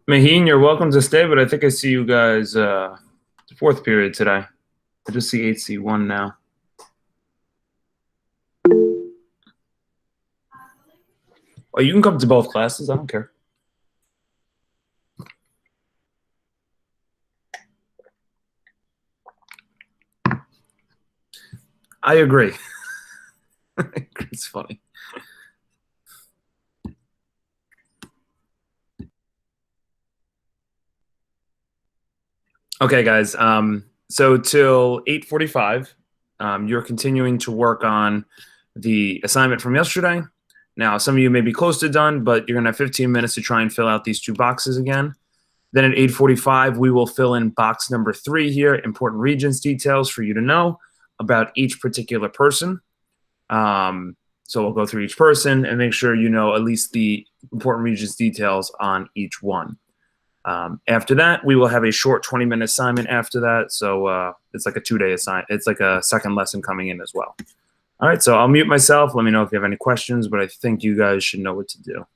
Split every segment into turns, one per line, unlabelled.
Maheen, you're welcome to stay, but I think I see you guys fourth period today. I just see 8C1 now. Oh, you can come to both classes. I don't care. I agree. It's funny. Okay, guys. So till 8:45, you're continuing to work on the assignment from yesterday. Now, some of you may be close to done, but you're gonna have 15 minutes to try and fill out these two boxes again. Then at 8:45, we will fill in box number 3 here, important Regents details for you to know about each particular person. So we'll go through each person and make sure you know at least the important Regents details on each one. After that, we will have a short 20-minute assignment after that. So it's like a 2-day assignment. It's like a second lesson coming in as well. All right, so I'll mute myself. Let me know if you have any questions, but I think you guys should know what to do.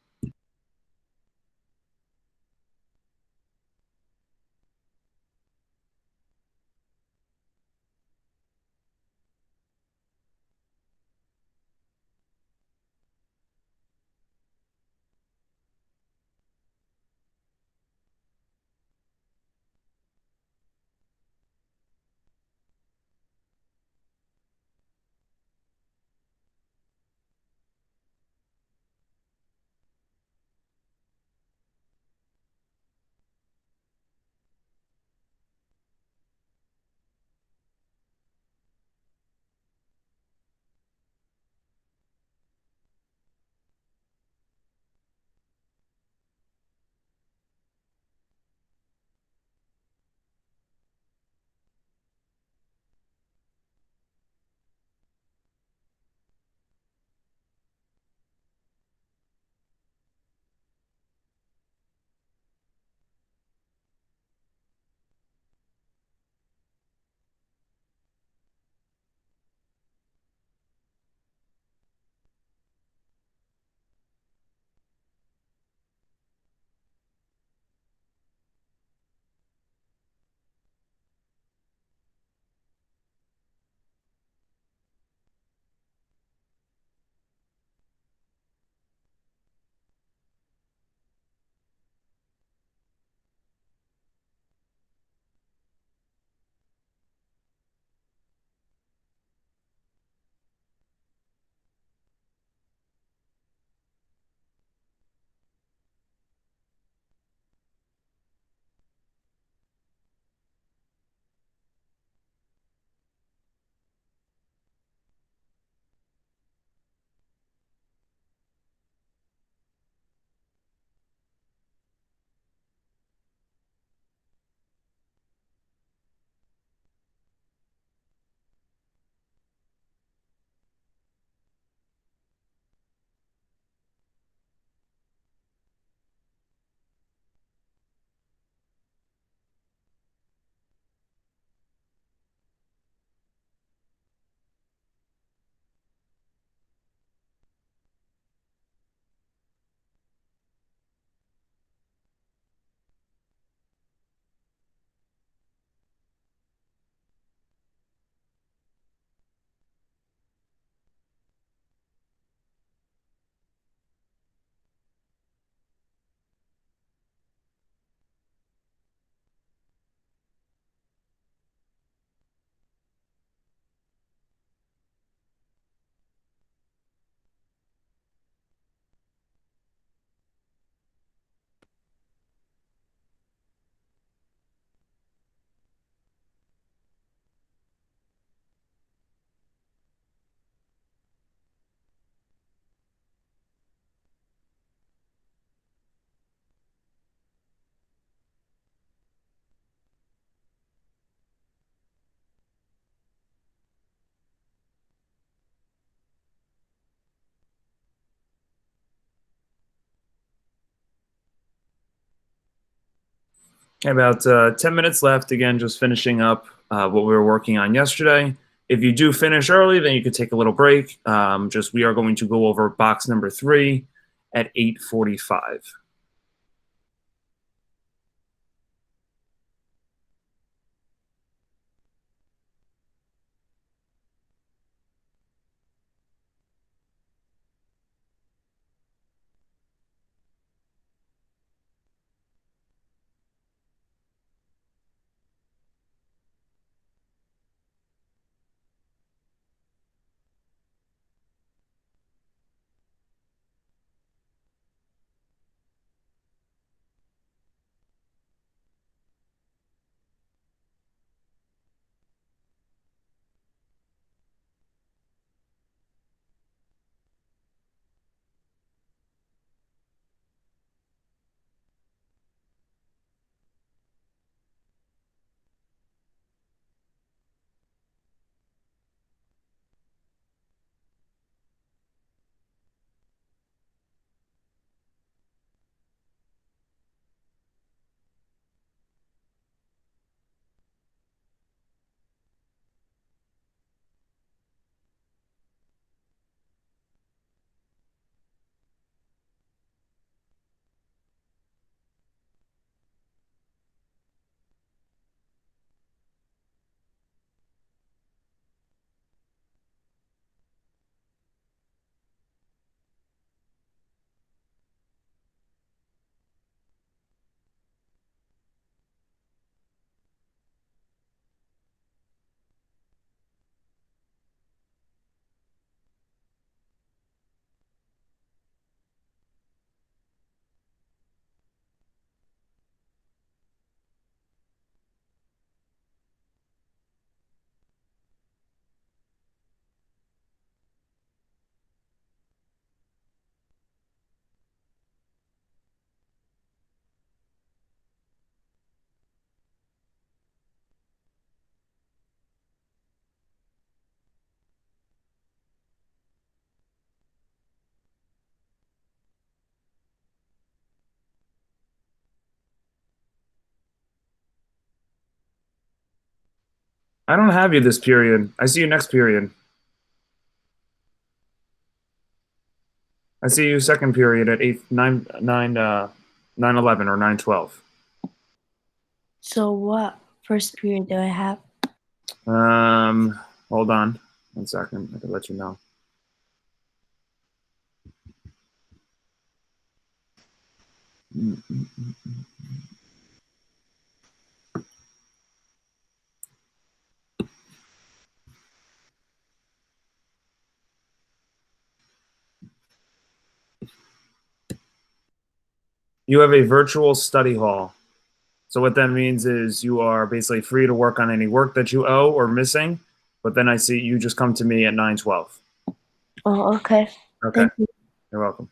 Okay, about 10 minutes left. Again, just finishing up what we were working on yesterday. If you do finish early, then you could take a little break. Just we are going to go over box number 3 at 8:45. I don't have you this period. I see you next period. I see you second period at 9:11 or 9:12.
So what first period do I have?
Hold on 1 second. I can let you know. You have a virtual study hall. So what that means is you are basically free to work on any work that you owe or missing. But then I see you just come to me at 9:12.
Oh, okay.
Okay,
Thank you.
you're welcome.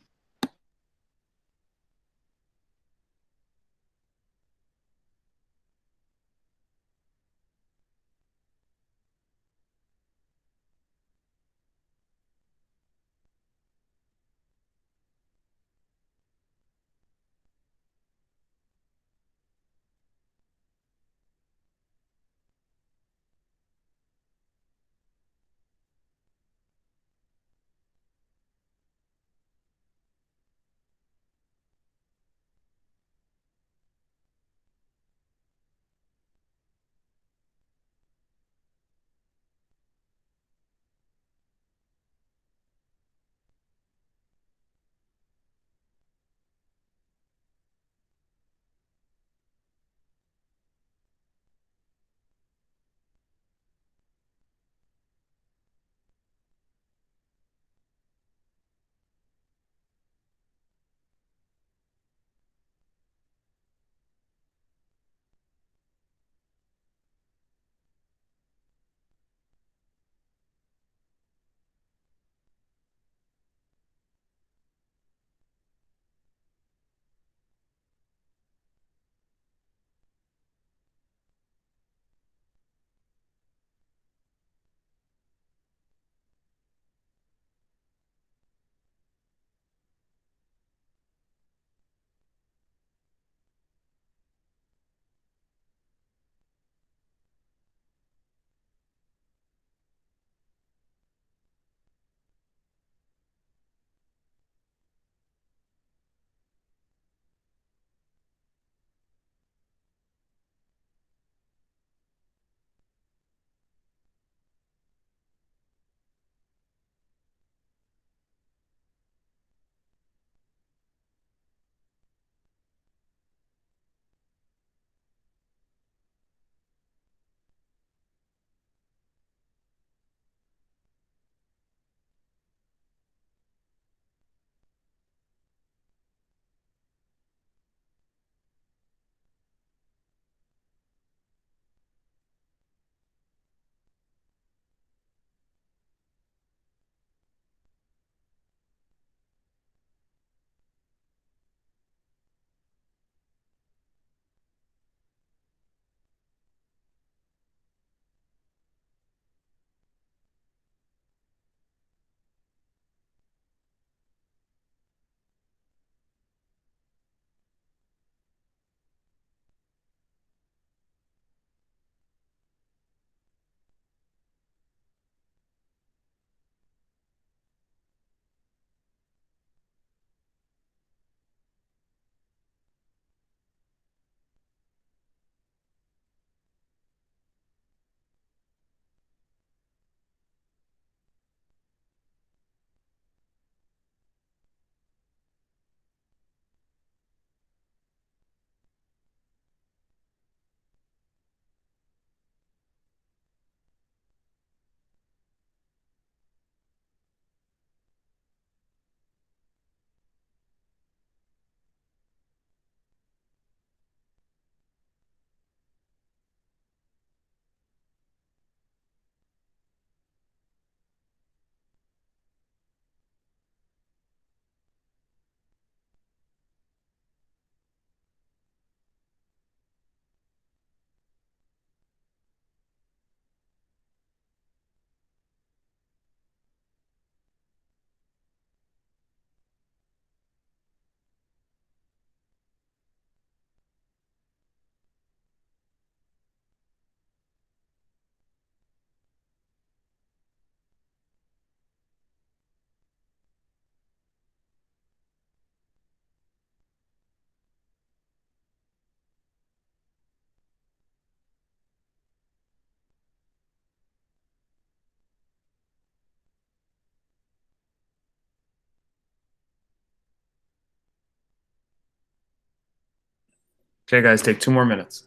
Okay, guys, take 2 more minutes.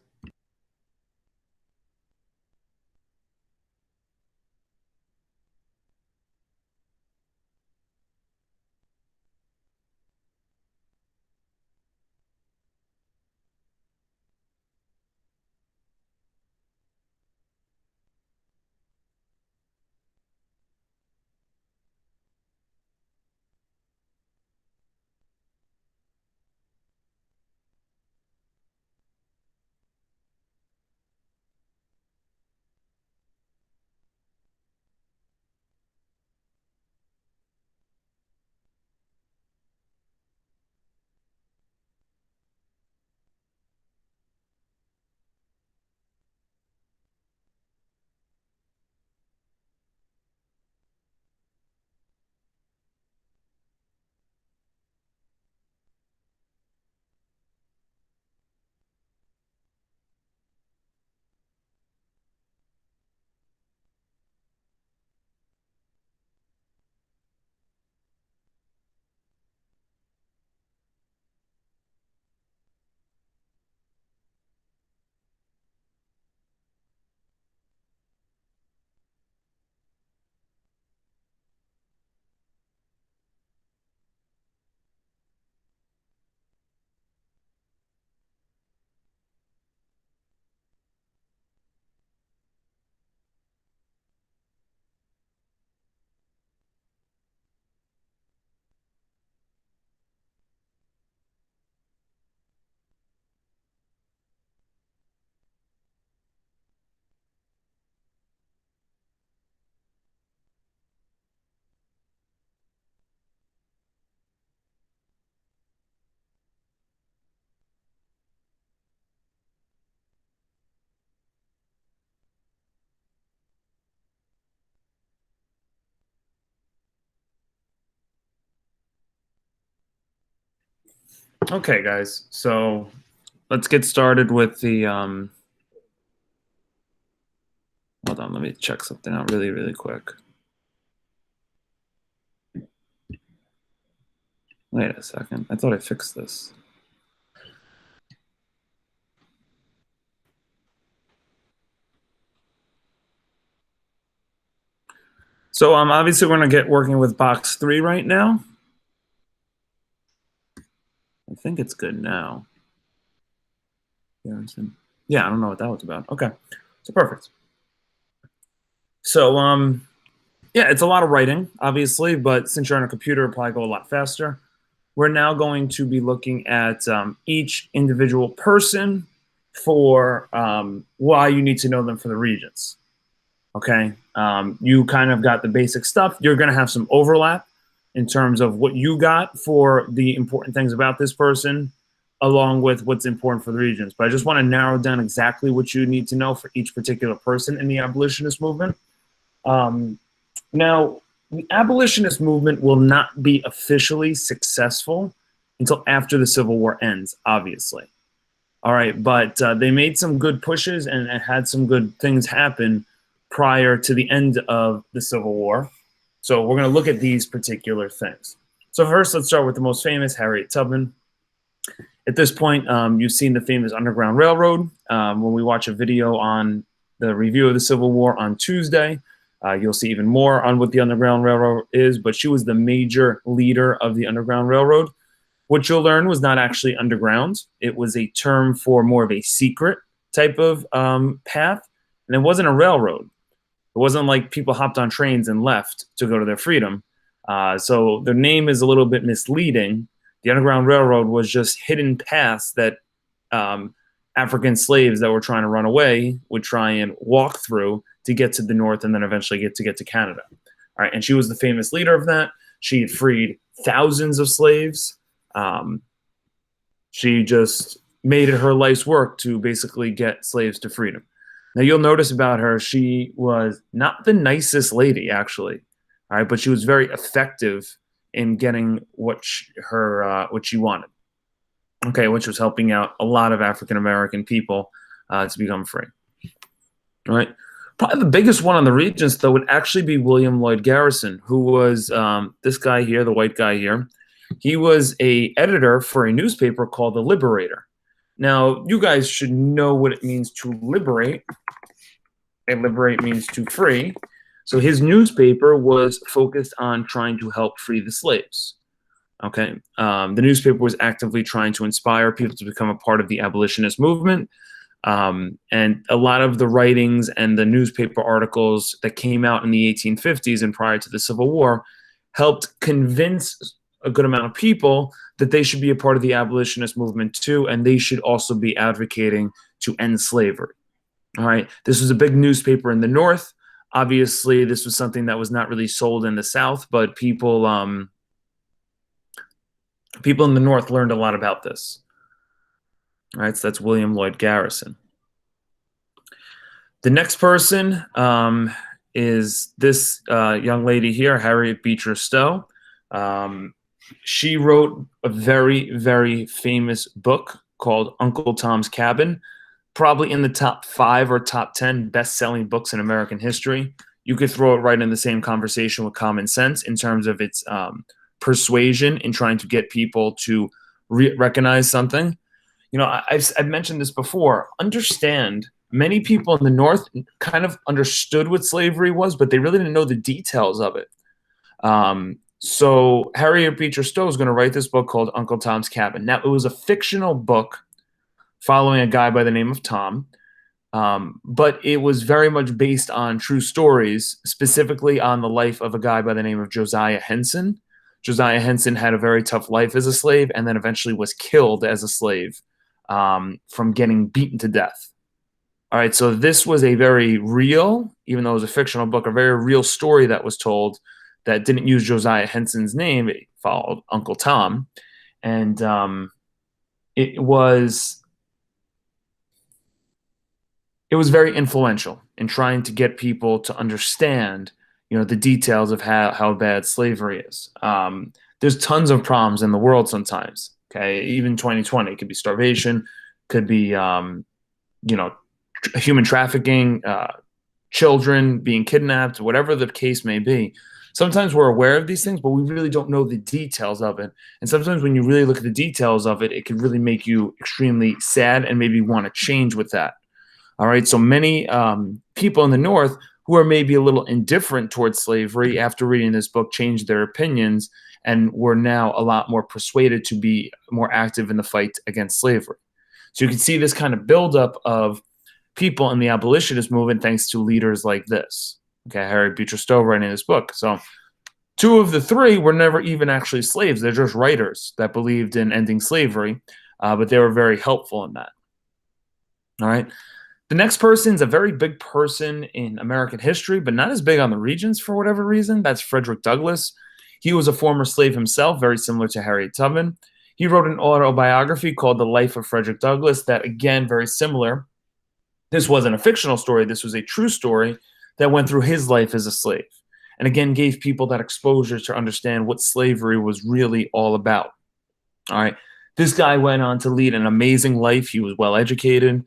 Okay, guys. So let's get started with the. Hold on, let me check something out really, really quick. Wait a second. I thought I fixed this. So obviously we're gonna get working with box 3 right now. I think it's good now. Yeah, I don't know what that was about. Okay, so perfect. So yeah, it's a lot of writing, obviously, but since you're on a computer, it'll probably go a lot faster. We're now going to be looking at each individual person for why you need to know them for the Regents. Okay, you kind of got the basic stuff. You're going to have some overlap in terms of what you got for the important things about this person, along with what's important for the Regents. But I just want to narrow down exactly what you need to know for each particular person in the abolitionist movement. Now, the abolitionist movement will not be officially successful until after the Civil War ends, obviously. All right, but they made some good pushes and had some good things happen prior to the end of the Civil War. So we're going to look at these particular things. So first, let's start with the most famous, Harriet Tubman. At this point, you've seen the famous Underground Railroad. When we watch a video on the review of the Civil War on Tuesday, you'll see even more on what the Underground Railroad is, but she was the major leader of the Underground Railroad. What you'll learn was not actually underground. It was a term for more of a secret type of path, and it wasn't a railroad. It wasn't like people hopped on trains and left to go to their freedom. So their name is a little bit misleading. The Underground Railroad was just hidden paths that African slaves that were trying to run away would try and walk through to get to the north and then eventually get to Canada. All right, and she was the famous leader of that. She had freed thousands of slaves. She just made it her life's work to basically get slaves to freedom. Now you'll notice about her, she was not the nicest lady, actually. All right, but she was very effective in getting what she wanted. Okay, which was helping out a lot of African American people to become free. All right. Probably the biggest one on the Regents, though, would actually be William Lloyd Garrison, who was this guy here, the white guy here. He was a editor for a newspaper called The Liberator. Now, you guys should know what it means to liberate. And liberate means to free. So his newspaper was focused on trying to help free the slaves. Okay. The newspaper was actively trying to inspire people to become a part of the abolitionist movement. And a lot of the writings and the newspaper articles that came out in the 1850s and prior to the Civil War helped convince a good amount of people that they should be a part of the abolitionist movement too, and they should also be advocating to end slavery. All right. This was a big newspaper in the North. Obviously, this was something that was not really sold in the South, but people in the North learned a lot about this. All right. So that's William Lloyd Garrison. The next person is this young lady here, Harriet Beecher Stowe. She wrote a very, very famous book called Uncle Tom's Cabin, probably in the top 5 or top 10 best-selling books in American history. You could throw it right in the same conversation with Common Sense in terms of its persuasion in trying to get people to recognize something. You know, I've mentioned this before. Understand, many people in the North kind of understood what slavery was, but they really didn't know the details of it. So Harriet Beecher Stowe is going to write this book called Uncle Tom's Cabin. Now, it was a fictional book following a guy by the name of Tom, but it was very much based on true stories, specifically on the life of a guy by the name of Josiah Henson. Josiah Henson had a very tough life as a slave and then eventually was killed as a slave from getting beaten to death. All right, so this was a very real, even though it was a fictional book, a very real story that was told that didn't use Josiah Henson's name. It followed Uncle Tom. And it was very influential in trying to get people to understand, you know, the details of how bad slavery is. There's tons of problems in the world sometimes. Okay, even 2020, it could be starvation, could be you know, human trafficking, children being kidnapped, whatever the case may be. Sometimes we're aware of these things, but we really don't know the details of it. And sometimes when you really look at the details of it, it can really make you extremely sad and maybe want to change with that. All right. So many people in the North who are maybe a little indifferent towards slavery after reading this book changed their opinions and were now a lot more persuaded to be more active in the fight against slavery. So you can see this kind of buildup of people in the abolitionist movement thanks to leaders like this. Okay, Harriet Beecher Stowe writing this book. So 2 of the 3 were never even actually slaves. They're just writers that believed in ending slavery, but they were very helpful in that. All right. The next person's a very big person in American history, but not as big on the Regents for whatever reason. That's Frederick Douglass. He was a former slave himself, very similar to Harriet Tubman. He wrote an autobiography called The Life of Frederick Douglass that, again, very similar. This wasn't a fictional story. This was a true story that went through his life as a slave. And again, gave people that exposure to understand what slavery was really all about. All right. This guy went on to lead an amazing life. He was well educated.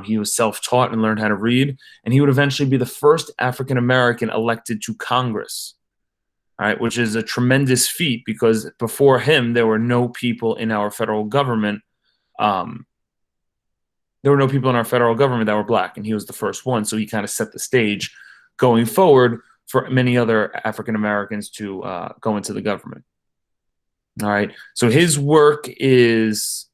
He was self-taught and learned how to read. And he would eventually be the first African-American elected to Congress. All right, which is a tremendous feat because before him, there were no people in our federal government. There were no people in our federal government that were black, and he was the first one. So he kind of set the stage going forward for many other African Americans to go into the government. All right. So his work is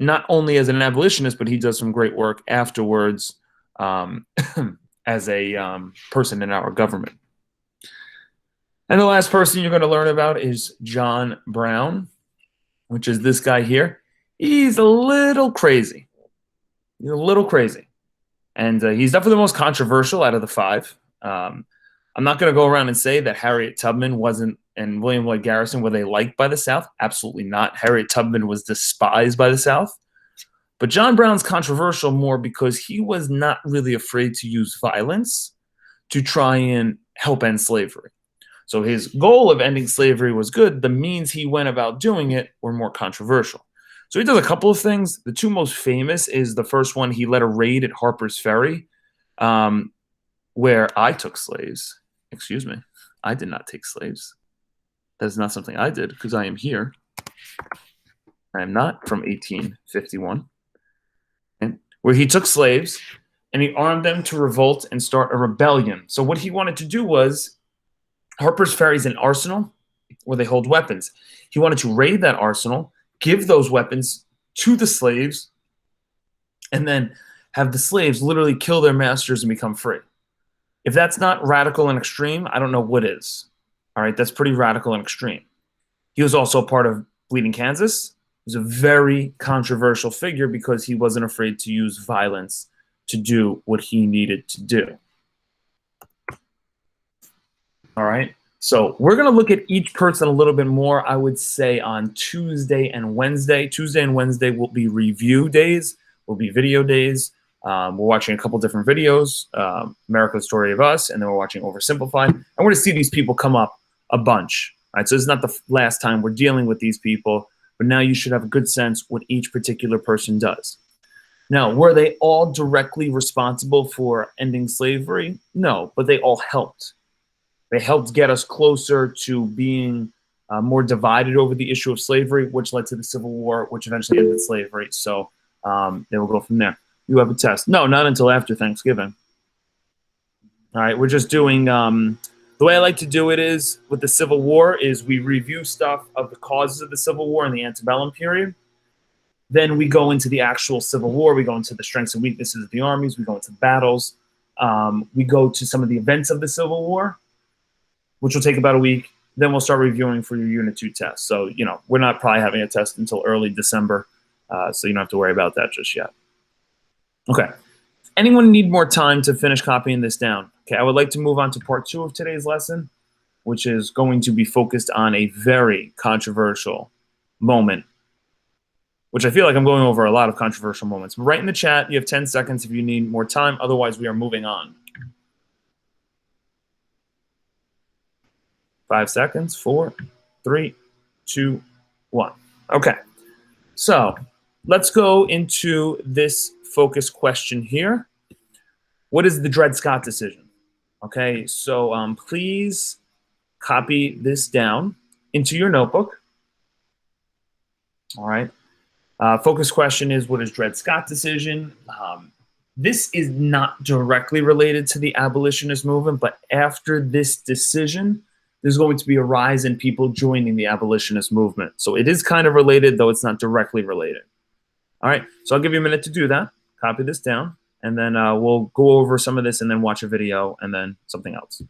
not only as an abolitionist, but he does some great work afterwards as a person in our government. And the last person you're going to learn about is John Brown, which is this guy here. He's a little crazy. He's a little crazy. And he's definitely the most controversial out of the 5. I'm not going to go around and say that Harriet Tubman wasn't and William Lloyd Garrison, were they liked by the South? Absolutely not. Harriet Tubman was despised by the South. But John Brown's controversial more because he was not really afraid to use violence to try and help end slavery. So his goal of ending slavery was good. The means he went about doing it were more controversial. So he does a couple of things. The 2 most famous is the first one. He led a raid at Harper's Ferry, where I took slaves. Excuse me. I did not take slaves. That is not something I did because I am here. I am not from 1851. where he took slaves and he armed them to revolt and start a rebellion. So what he wanted to do was Harper's Ferry is an arsenal where they hold weapons. He wanted to raid that arsenal, give those weapons to the slaves, and then have the slaves literally kill their masters and become free. If that's not radical and extreme, I don't know what is. All right, that's pretty radical and extreme. He was also a part of Bleeding Kansas. He was a very controversial figure because he wasn't afraid to use violence to do what he needed to do. All right. So we're going to look at each person a little bit more, I would say, on Tuesday and Wednesday. Tuesday and Wednesday will be review days, will be video days. We're watching a couple different videos, America's Story of Us, and then we're watching Oversimplified. And we're going to see these people come up a bunch. All right, so it's not the last time we're dealing with these people, but now you should have a good sense what each particular person does. Now, were they all directly responsible for ending slavery? No, but they all helped. They helped get us closer to being more divided over the issue of slavery, which led to the Civil War, which eventually ended slavery. So they will go from there. You have a test. No, not until after Thanksgiving. All right, we're just doing, the way I like to do it is, with the Civil War, is we review stuff of the causes of the Civil War in the antebellum period. Then we go into the actual Civil War. We go into the strengths and weaknesses of the armies. We go into battles. We go to some of the events of the Civil War, which will take about a week. Then we'll start reviewing for your Unit 2 test. So, you know, we're not probably having a test until early December, so you don't have to worry about that just yet. Okay. Anyone need more time to finish copying this down? Okay, I would like to move on to part 2 of today's lesson, which is going to be focused on a very controversial moment, which I feel like I'm going over a lot of controversial moments. Write in the chat. You have 10 seconds if you need more time. Otherwise, we are moving on. 5 seconds. 4, 3, 2, 1. Okay. So let's go into this focus question here. What is the Dred Scott decision? Okay, so please copy this down into your notebook. All right. Focus question is, what is Dred Scott decision? This is not directly related to the abolitionist movement, but after this decision, there's going to be a rise in people joining the abolitionist movement. So it is kind of related, though it's not directly related. All right, so I'll give you a minute to do that. Copy this down, and then we'll go over some of this and then watch a video and then something else.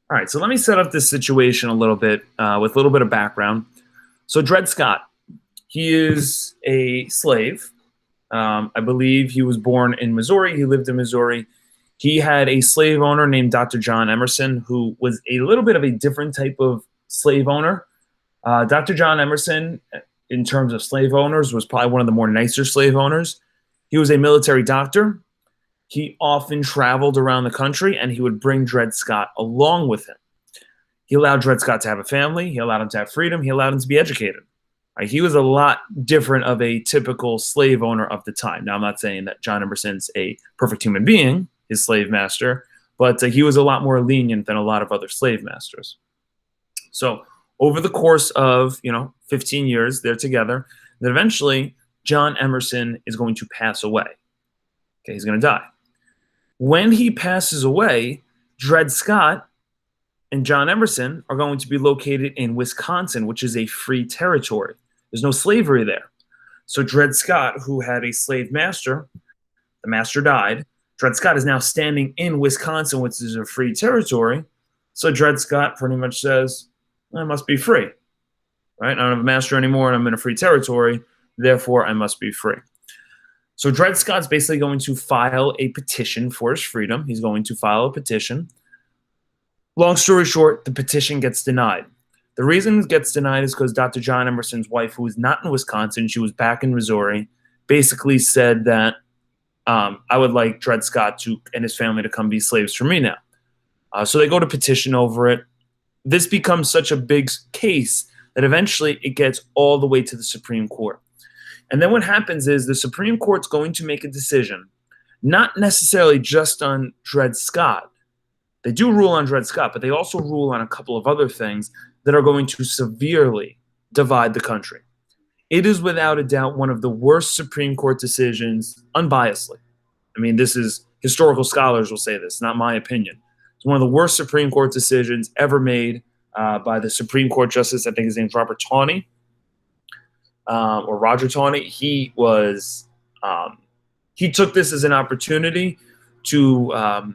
All right, so let me set up this situation a little bit with a little bit of background. So Dred Scott, he is a slave. I believe he was born in Missouri. He lived in Missouri. He had a slave owner named Dr. John Emerson, who was a little bit of a different type of slave owner. Dr. John Emerson, in terms of slave owners, was probably one of the more nicer slave owners. He was a military doctor. He often traveled around the country, and he would bring Dred Scott along with him. He allowed Dred Scott to have a family. He allowed him to have freedom. He allowed him to be educated. Right? He was a lot different of a typical slave owner of the time. Now, I'm not saying that John Emerson's a perfect human being, his slave master, but he was a lot more lenient than a lot of other slave masters. So over the course of 15 years, they're together. Then eventually, John Emerson is going to pass away. Okay, he's going to die. When he passes away, Dred Scott and John Emerson are going to be located in Wisconsin, which is a free territory. There's no slavery there. So Dred Scott, who had a slave master, the master died. Dred Scott is now standing in Wisconsin, which is a free territory. So Dred Scott pretty much says, I must be free. Right? I don't have a master anymore, and I'm in a free territory. Therefore, I must be free. So Dred Scott's basically going to file a petition for his freedom. He's going to file a petition. Long story short, the petition gets denied. The reason it gets denied is because Dr. John Emerson's wife, who was not in Wisconsin, she was back in Missouri, basically said that I would like Dred Scott and his family to come be slaves for me now. So they go to petition over it. This becomes such a big case that eventually it gets all the way to the Supreme Court. And then what happens is the Supreme Court's going to make a decision, not necessarily just on Dred Scott. They do rule on Dred Scott, but they also rule on a couple of other things that are going to severely divide the country. It is without a doubt one of the worst Supreme Court decisions, unbiasedly. I mean, this is historical scholars will say this, not my opinion. It's one of the worst Supreme Court decisions ever made by the Supreme Court Justice. I think his name's Robert Taney or Roger Taney. He took this as an opportunity to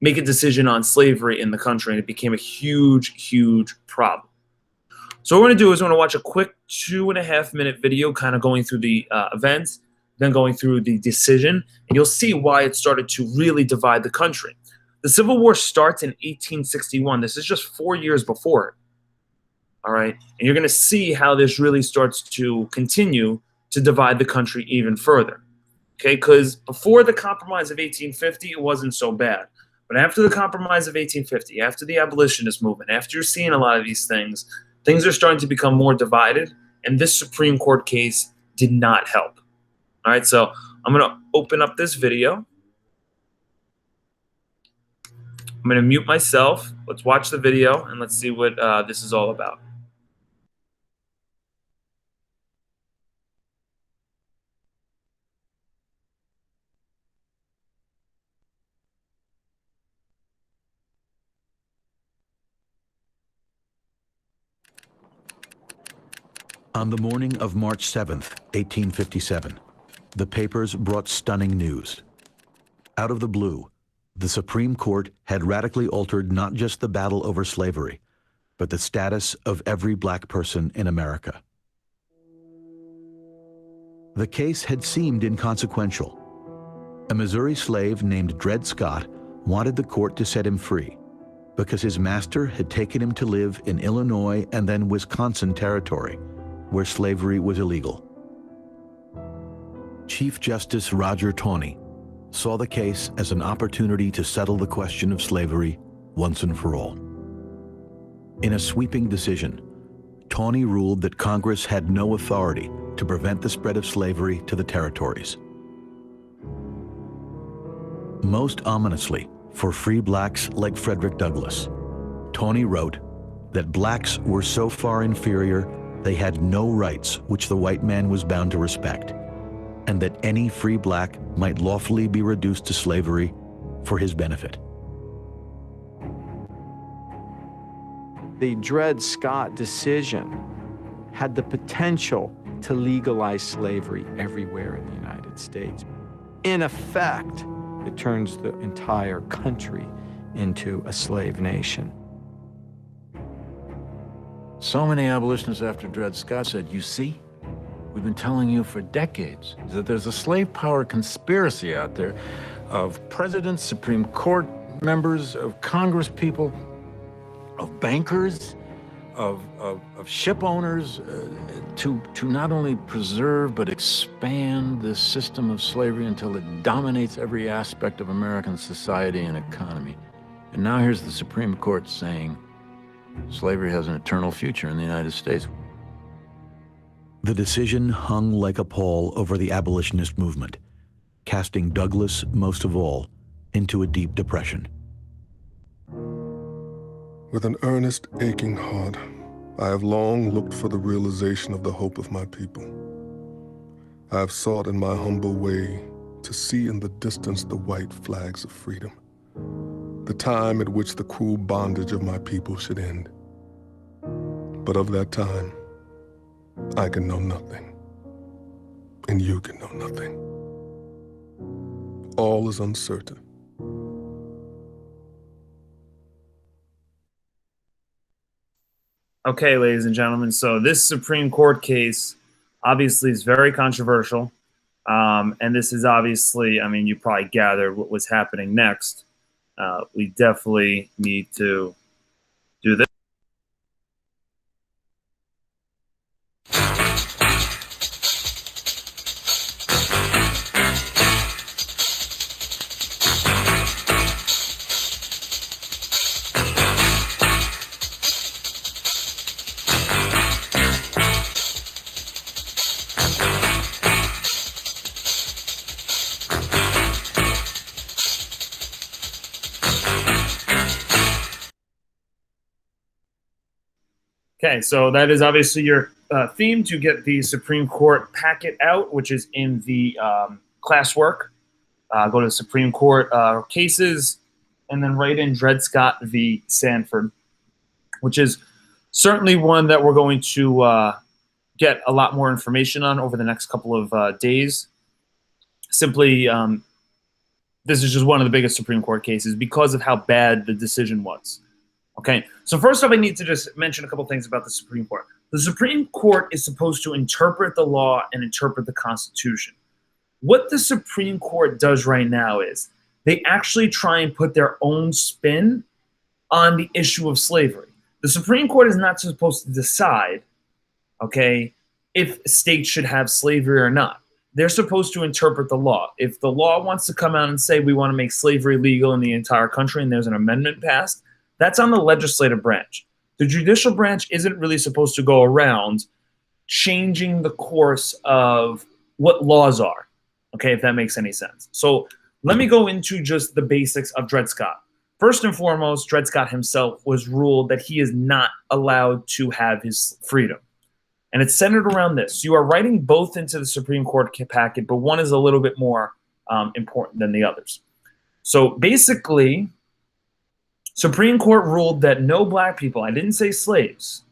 make a decision on slavery in the country, and it became a huge, huge problem. So what we're going to do is we're going to watch a quick 2.5-minute video kind of going through the events, then going through the decision, and you'll see why it started to really divide the country. The Civil War starts in 1861. This is just 4 years before it. All right? And you're going to see how this really starts to continue to divide the country even further. Okay? Because before the Compromise of 1850, it wasn't so bad. But after the Compromise of 1850, after the abolitionist movement, after you're seeing a lot of these things, things are starting to become more divided, and this Supreme Court case did not help. All right, so I'm going to open up this video. I'm going to mute myself. Let's watch the video, and let's see what this is all about.
On the morning of March 7th, 1857, the papers brought stunning news. Out of the blue, the Supreme Court had radically altered not just the battle over slavery, but the status of every black person in America. The case had seemed inconsequential. A Missouri slave named Dred Scott wanted the court to set him free because his master had taken him to live in Illinois and then Wisconsin territory, where slavery was illegal. Chief Justice Roger Taney saw the case as an opportunity to settle the question of slavery once and for all. In a sweeping decision, Taney ruled that Congress had no authority to prevent the spread of slavery to the territories. Most ominously for free blacks like Frederick Douglass, Taney wrote that blacks were so far inferior they had no rights which the white man was bound to respect, and that any free black might lawfully be reduced to slavery for his benefit.
The Dred Scott decision had the potential to legalize slavery everywhere in the United States. In effect, it turns the entire country into a slave nation.
So many abolitionists after Dred Scott said, you see, we've been telling you for decades that there's a slave power conspiracy out there of presidents, Supreme Court members, of Congress people, of bankers, of ship owners to not only preserve but expand this system of slavery until it dominates every aspect of American society and economy. And now here's the Supreme Court saying slavery has an eternal future in the United States.
The decision hung like a pall over the abolitionist movement, casting Douglass, most of all, into a deep depression.
With an earnest, aching heart, I have long looked for the realization of the hope of my people. I have sought in my humble way to see in the distance the white flags of freedom, the time at which the cruel bondage of my people should end. But of that time, I can know nothing, and you can know nothing. All is uncertain.
Okay, ladies and gentlemen, so this Supreme Court case obviously is very controversial. And this is obviously, I mean, you probably gathered what was happening next. We definitely need to do this. Okay, so that is obviously your theme to get the Supreme Court packet out, which is in the classwork. Go to the Supreme Court cases, and then write in Dred Scott v. Sanford, which is certainly one that we're going to get a lot more information on over the next couple of days. Simply, this is just one of the biggest Supreme Court cases because of how bad the decision was. Okay, so first off, I need to just mention a couple things about the Supreme Court. The Supreme Court is supposed to interpret the law and interpret the Constitution. What the Supreme Court does right now is they actually try and put their own spin on the issue of slavery. The Supreme Court is not supposed to decide, okay, if states should have slavery or not. They're supposed to interpret the law. If the law wants to come out and say we want to make slavery legal in the entire country and there's an amendment passed, that's on the legislative branch. The judicial branch isn't really supposed to go around changing the course of what laws are, okay, if that makes any sense. So let me go into just the basics of Dred Scott. First and foremost, Dred Scott himself was ruled that he is not allowed to have his freedom. And it's centered around this. You are writing both into the Supreme Court packet, but one is a little bit more important than the others. So basically, Supreme Court ruled that no black people, I didn't say slaves,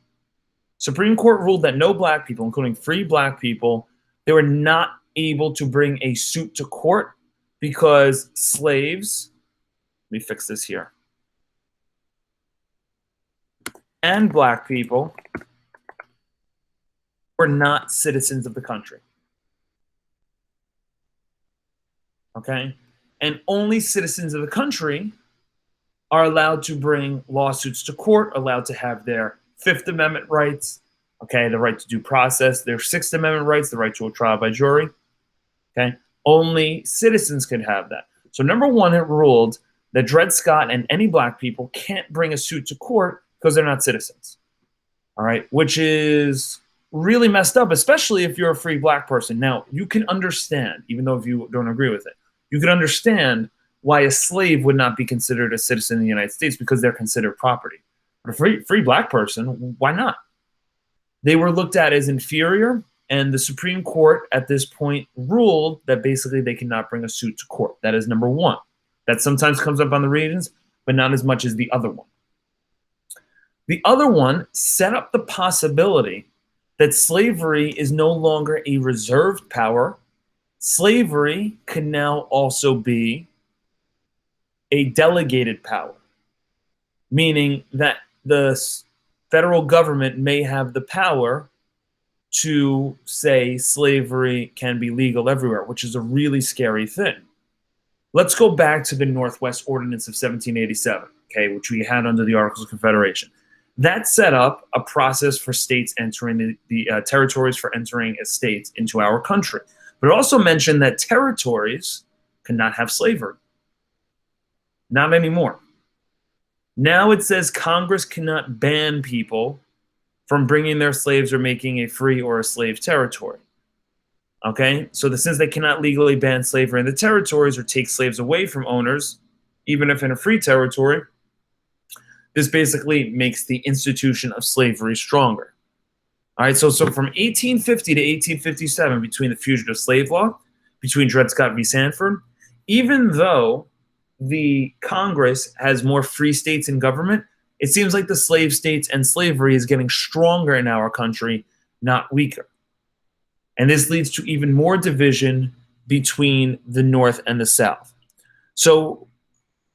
Supreme Court ruled that no black people, including free black people, they were not able to bring a suit to court because slaves, let me fix this here, and black people were not citizens of the country. Okay? And only citizens of the country are allowed to bring lawsuits to court, allowed to have their Fifth Amendment rights, okay, the right to due process, their Sixth Amendment rights, the right to a trial by jury, okay? Only citizens can have that. So number one, it ruled that Dred Scott and any black people can't bring a suit to court because they're not citizens, all right? Which is really messed up, especially if you're a free black person. Now, you can understand, even though if you don't agree with it, you can understand why a slave would not be considered a citizen in the United States because they're considered property. But a free black person, why not? They were looked at as inferior, and the Supreme Court at this point ruled that basically they cannot bring a suit to court. That is number one. That sometimes comes up on the Regents, but not as much as the other one. The other one set up the possibility that slavery is no longer a reserved power. Slavery can now also be a delegated power, meaning that the federal government may have the power to say slavery can be legal everywhere, which is a really scary thing. Let's go back to the Northwest Ordinance of 1787, okay, which we had under the Articles of Confederation. That set up a process for states entering the territories for entering as states into our country. But it also mentioned that territories cannot have slavery. Not anymore. Now it says Congress cannot ban people from bringing their slaves or making a free or a slave territory. Okay? So since they cannot legally ban slavery in the territories or take slaves away from owners, even if in a free territory, this basically makes the institution of slavery stronger. All right, so from 1850 to 1857, between the Fugitive Slave Law, between Dred Scott v. Sanford, even though the Congress has more free states in government, it seems like the slave states and slavery is getting stronger in our country, not weaker. And this leads to even more division between the North and the South. So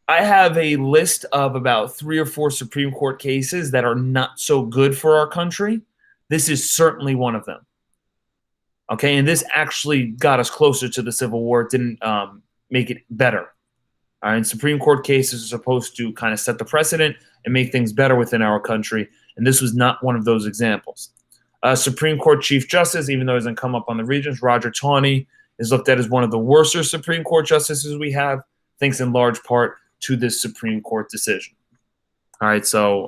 I have a list of about 3 or 4 Supreme Court cases that are not so good for our country. This is certainly one of them. Okay, and this actually got us closer to the Civil War. It didn't make it better. All right, and Supreme Court cases are supposed to kind of set the precedent and make things better within our country, and this was not one of those examples. Supreme Court Chief Justice, even though he doesn't come up on the Regents, Roger Taney, is looked at as one of the worser Supreme Court justices we have, thanks in large part to this Supreme Court decision. All right, so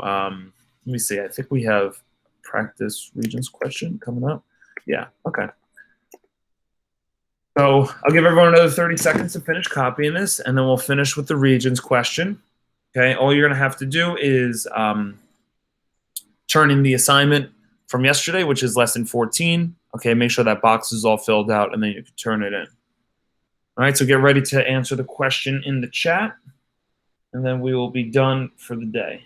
let me see. I think we have practice Regents question coming up. Yeah, okay. So I'll give everyone another 30 seconds to finish copying this, and then we'll finish with the Regents question. Okay, all you're going to have to do is turn in the assignment from yesterday, which is lesson 14. Okay, make sure that box is all filled out, and then you can turn it in. All right, so get ready to answer the question in the chat, and then we will be done for the day.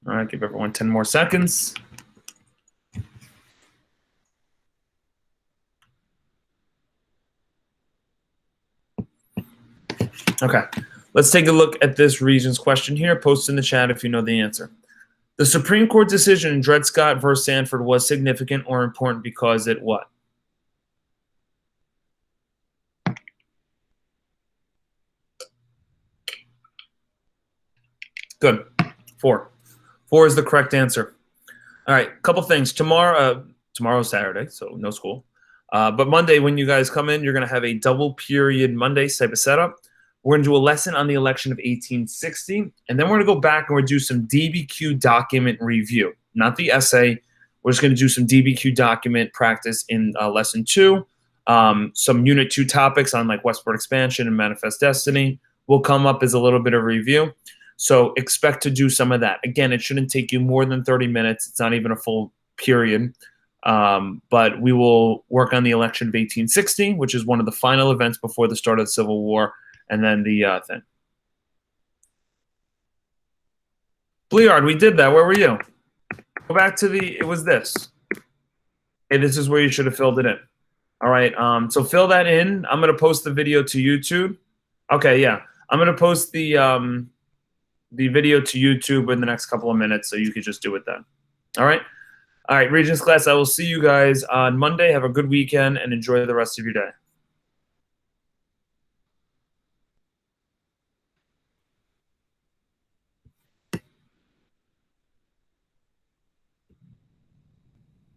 All right, give everyone 10 more seconds. Okay, let's take a look at this Regents question here. Post in the chat if you know the answer. The Supreme Court decision in Dred Scott versus Sanford was significant or important because it what? Good. 4. 4 is the correct answer. All right, couple things. Tomorrow's Saturday, so no school. But Monday, when you guys come in, you're going to have a double period Monday type of setup. We're going to do a lesson on the election of 1860, and then we're going to go back and we're going to do some DBQ document review, not the essay. We're just going to do some DBQ document practice in lesson 2. Some unit 2 topics on like westward expansion and manifest destiny will come up as a little bit of review. So expect to do some of that. Again, it shouldn't take you more than 30 minutes. It's not even a full period. But we will work on the election of 1860, which is one of the final events before the start of the Civil War, and then the thing. Bleard, we did that. Where were you? Go back to it was this. Hey, this is where you should have filled it in. All right, so fill that in. I'm going to post the video to YouTube. Okay, yeah. I'm going to post the video to YouTube in the next couple of minutes, so you could just do it then. All right? All right, Regents class, I will see you guys on Monday. Have a good weekend and enjoy the rest of your day.